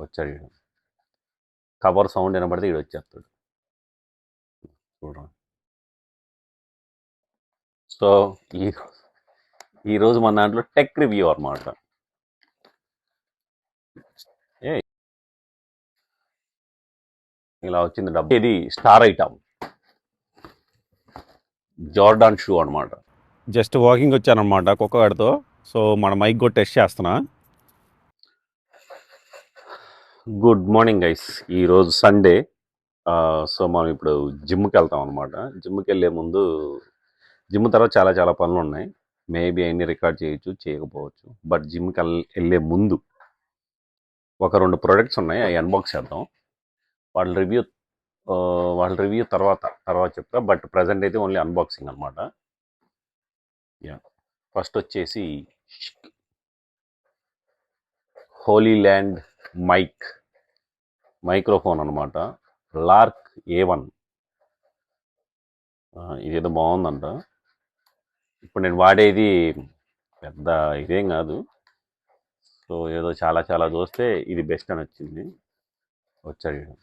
వచ్చాడు ఈడు. Cover sound వినబడితే ఈడు వచ్చేస్తాడు. చూడండి. సో ఈ ఈరోజు మన దాంట్లో టెక్ రివ్యూ అనమాట. ఏ ఇలా వచ్చింది డబ్బు. ఇది స్టార్ ఐటమ్ జార్డాన్ షూ అనమాట. జస్ట్ వాకింగ్ వచ్చానమాట కుక్కగాడితో. సో మన మైక్ కూడా టెస్ట్ చేస్తున్నా. Good morning guys. ఈరోజు సండే. సో మనం ఇప్పుడు జిమ్కి వెళ్తాం అనమాట. జిమ్కి వెళ్ళే ముందు జిమ్ తర్వాత చాలా చాలా పనులు ఉన్నాయి. మేబీ అన్ని రికార్డ్ చేయొచ్చు, చేయకపోవచ్చు. బట్ జిమ్కి వెళ్ళే ముందు ఒక 2 ప్రోడక్ట్స్ ఉన్నాయి, అవి అన్బాక్స్ చేద్దాం. వాళ్ళ రివ్యూ తర్వాత చెప్తా. బట్ ప్రజెంట్ అయితే ఓన్లీ అన్బాక్సింగ్ అనమాట. యా, ఫస్ట్ వచ్చేసి హోలీ ల్యాండ్ మైక్రోఫోన్ అనమాట. Lark A1. ఇదేదో బాగుందంట. ఇప్పుడు నేను వాడేది పెద్ద ఇదేం కాదు. సో ఏదో చాలా చాలా చూస్తే ఇది బెస్ట్ అని వచ్చింది. వచ్చాడు ఈడు.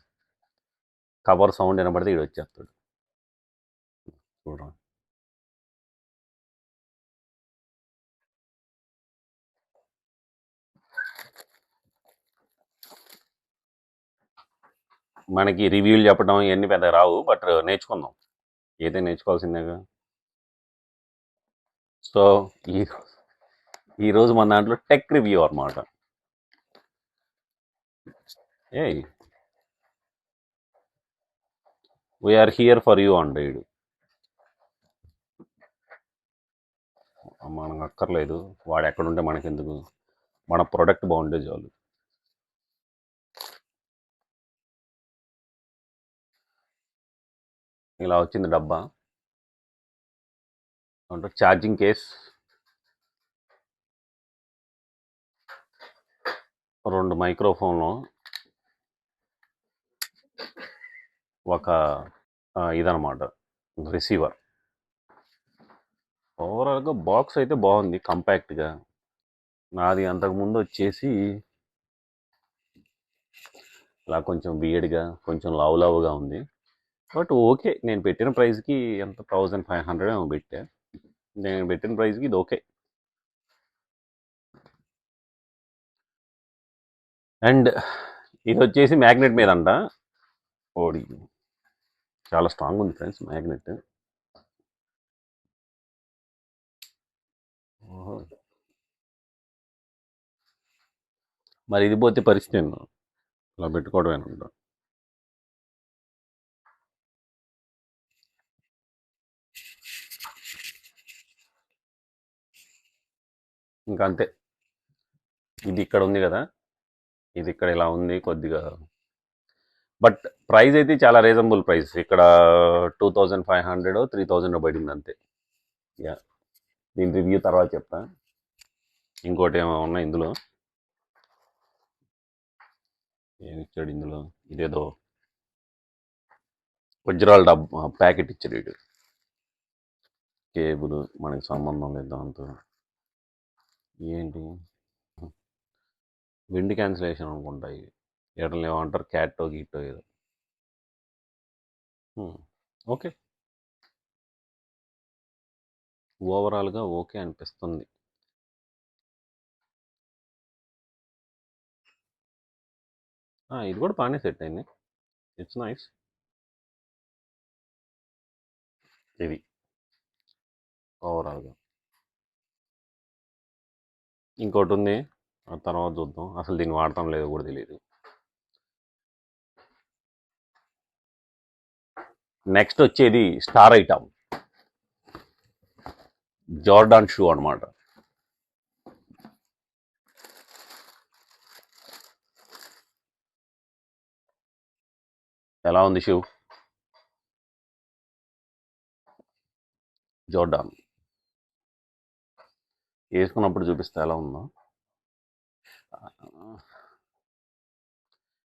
కవర్ సౌండ్ వినబడితే ఈడు వచ్చేస్తాడు. చూడండి. మనకి రివ్యూలు చెప్పడం ఇవన్నీ పెద్ద రావు, బట్ నేర్చుకుందాం. ఏదైనా నేర్చుకోవాల్సిందేగా. సో ఈరోజు మన దాంట్లో టెక్ రివ్యూ అనమాట. ఏ వీఆర్ హియర్ ఫర్ యూ అంటాడు. మనకు అక్కర్లేదు వాడు ఎక్కడుంటే మనకెందుకు, మన ప్రోడక్ట్ బాగుంటే చాలు. ఇలా వచ్చింది డబ్బా. అంటే ఛార్జింగ్ కేస్, 2 మైక్రోఫోన్లు, ఒక ఇదనమాట రిసీవర్. ఓవరాల్గా బాక్స్ అయితే బాగుంది, కంపాక్ట్గా. నాది అంతకుముందు వచ్చేసి ఇలా కొంచెం బియర్డ్గా, కొంచెం లావుగా ఉంది. బట్ ఓకే, నేను పెట్టిన ప్రైస్కి ఎంత 1500 ఏమో పెట్టా. నేను పెట్టిన ప్రైస్కి ఇది ఓకే. అండ్ ఇది వచ్చేసి మ్యాగ్నెట్ మీద అంట. ఓడి చాలా స్ట్రాంగ్ ఉంది ఫ్రెండ్స్ మ్యాగ్నెట్. మరి ఇది పోతే పరిస్థితి ఏందో, ఇలా పెట్టుకోవడమేనంట. ఇంకా అంతే. ఇది ఇక్కడ ఉంది కదా, ఇది ఇక్కడ ఇలా ఉంది కొద్దిగా. బట్ ప్రైస్ అయితే చాలా రీజనబుల్ ప్రైస్. ఇక్కడ 2500 3000 పడింది అంతే. యా, దీని రివ్యూ తర్వాత చెప్తా. ఇంకోటి ఏమో ఉన్నాయి ఇందులో. ఏమి ఇచ్చాడు ఇందులో? ఇదేదో వజ్రాల డబ్బా ప్యాకెట్ ఇచ్చాడు వీడు. కేబుల్ మనకి సంబంధం లేదు దాంతో. ఏంటి విండ్ క్యాన్సిలేషన్ అనుకుంటాయి. ఎడలు ఏమంటారు, క్యాటో గీటో ఏదో. ఓకే, ఓవరాల్గా ఓకే అనిపిస్తుంది. ఇది కూడా బాగానే సెట్ అయింది. It's nice. ఇది ఓవరాల్గా. ఇంకోటి ఉంది, ఆ తర్వాత చూద్దాం. అసలు దీన్ని వాడతాం లేదో కూడా తెలియదు. నెక్స్ట్ వచ్చేది స్టార్ ఐటమ్ జార్డాన్ షూ అనమాట. ఎలా ఉంది షూ? జార్డాన్ వేసుకున్నప్పుడు చూపిస్తే ఎలా ఉందో.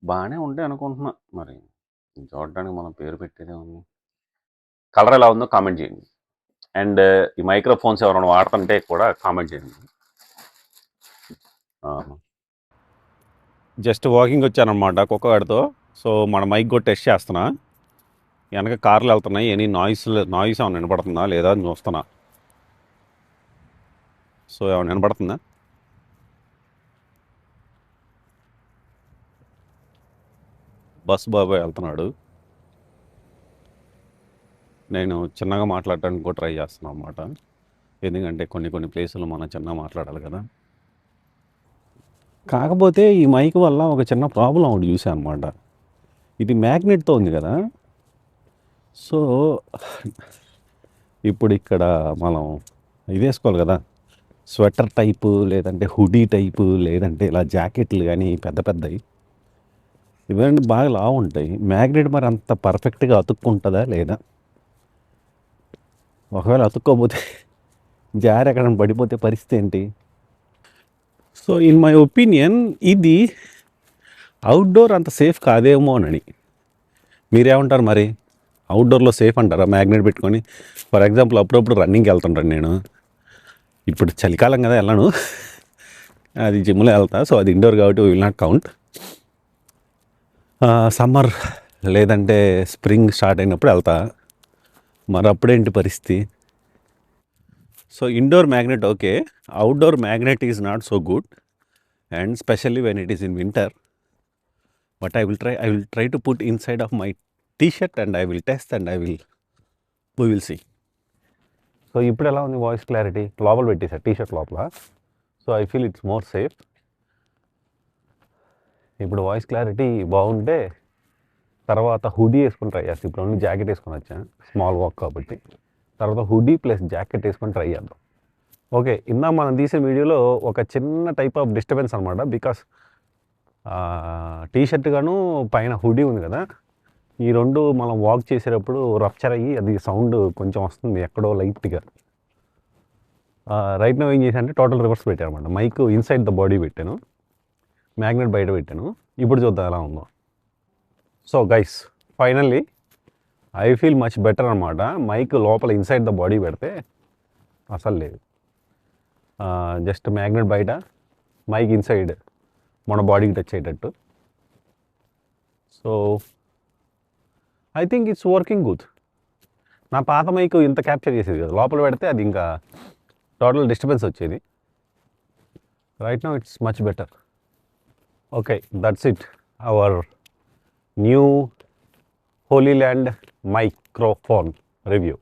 బాగానే ఉంటాయి అనుకుంటున్నా. మరి జార్డాన్కి మనం పేరు పెట్టేదే ఉంది. కలర్ ఎలా ఉందో కామెంట్ చేయండి. అండ్ ఈ మైక్రోఫోన్స్ ఎవరైనా వాడుతుంటే కూడా కామెంట్ చేయండి. జస్ట్ వాకింగ్ వచ్చానమాట కుక్కగాడితో. సో మన మైక్ కూడా టెస్ట్ చేస్తున్నా. వెనక కార్లు వెళ్తున్నాయి, ఎనీ నాయిస్ ఏమైనా వినపడుతుందా లేదా అని చూస్తున్నా. సో ఏమైనా వినపడుతుందా? బస్ బాబాయ్ వెళ్తున్నాడు. నేను చిన్నగా మాట్లాడడానికి కూడా ట్రై చేస్తున్నాను అన్నమాట. ఎందుకంటే కొన్ని ప్లేసులు మనం చిన్నగా మాట్లాడాలి కదా. కాకపోతే ఈ మైక్ వల్ల ఒక చిన్న ప్రాబ్లం ఒకటి చూసాను అనమాట. ఇది మ్యాగ్నెట్తో ఉంది కదా. సో ఇప్పుడు ఇక్కడ మనం ఇది వేసుకోవాలి కదా, స్వెటర్ టైపు లేదంటే హుడీ టైపు లేదంటే ఇలా జాకెట్లు కానీ పెద్ద పెద్దవి ఇవన్నీ బాగా లావు ఉంటాయి. మ్యాగ్నెట్ మరి అంత పర్ఫెక్ట్గా అతుక్కుంటుందా లేదా? ఒకవేళ అతుక్కోపోతే జారి ఎక్కడ పడిపోతే పరిస్థితి ఏంటి? సో ఇన్ మై ఒపీనియన్ ఇది అవుట్డోర్ అంత సేఫ్ కాదేమో అని. మీరేమంటారు మరి? అవుట్డోర్లో సేఫ్ అంటారా మ్యాగ్నెట్ పెట్టుకొని? ఫర్ ఎగ్జాంపుల్ అప్పుడప్పుడు రన్నింగ్కి వెళ్తుంటాను నేను. ఇప్పుడు చలికాలం కదా వెళ్ళను, అది జిమ్లో వెళ్తా. సో అది ఇండోర్ కాబట్టి విల్ నాట్ కౌంట్. సమ్మర్ లేదంటే స్ప్రింగ్ స్టార్ట్ అయినప్పుడు వెళ్తా. మరి అప్పుడేంటి పరిస్థితి? So indoor magnet okay, outdoor magnet is not so good, and specially when it is in winter. But I will try to put inside of my t-shirt and I will test and we will see. So ఇప్పుడు ఎలా ఉంది voice clarity? లోపల పెట్టేసారు T-shirt లోపల. So I feel it's more safe. ఇప్పుడు voice clarity బాగుంటే తర్వాత hoodie వేసుకొని ట్రై చేస్తాను. ఇప్పుడు ఓన్లీ జాకెట్ వేసుకొని వచ్చాను, స్మాల్ వాక్ కాబట్టి. తర్వాత హుడీ ప్లస్ జాకెట్ వేసుకొని ట్రై చేద్దాం. ఓకే, ఇందాక మనం తీసిన వీడియోలో ఒక చిన్న టైప్ ఆఫ్ డిస్టర్బెన్స్ అనమాట. బికాస్ టీ-షర్ట్ గాను పైన హుడీ ఉంది కదా, ఈ రెండు మనం వాక్ చేసేటప్పుడు రప్చర్ అయ్యి అది సౌండ్ కొంచెం వస్తుంది ఎక్కడో లైట్గా. రైట్ నో ఏం చేశానంటే టోటల్ రివర్స్ పెట్టాను అనమాట. మైక్ ఇన్సైడ్ ద బాడీ పెట్టాను, మ్యాగ్నెట్ బయట పెట్టాను. ఇప్పుడు చూద్దాం ఎలా ఉందో. So guys, finally I feel much better అనమాట. మైక్ లోపల ఇన్సైడ్ ద బాడీ పెడితే అసలు లేదు, జస్ట్ మ్యాగ్నెట్ బయట, మైక్ ఇన్సైడ్ మన బాడీకి టచ్ అయ్యేటట్టు. So I think it's working good. నా పాత మైక్ ఇంత క్యాప్చర్ చేసేది కదా, లోపల పెడితే అది ఇంకా టోటల్ డిస్టర్బెన్స్ వచ్చేది. Right now it's much better. Okay, that's it, our new Holi land microphone review.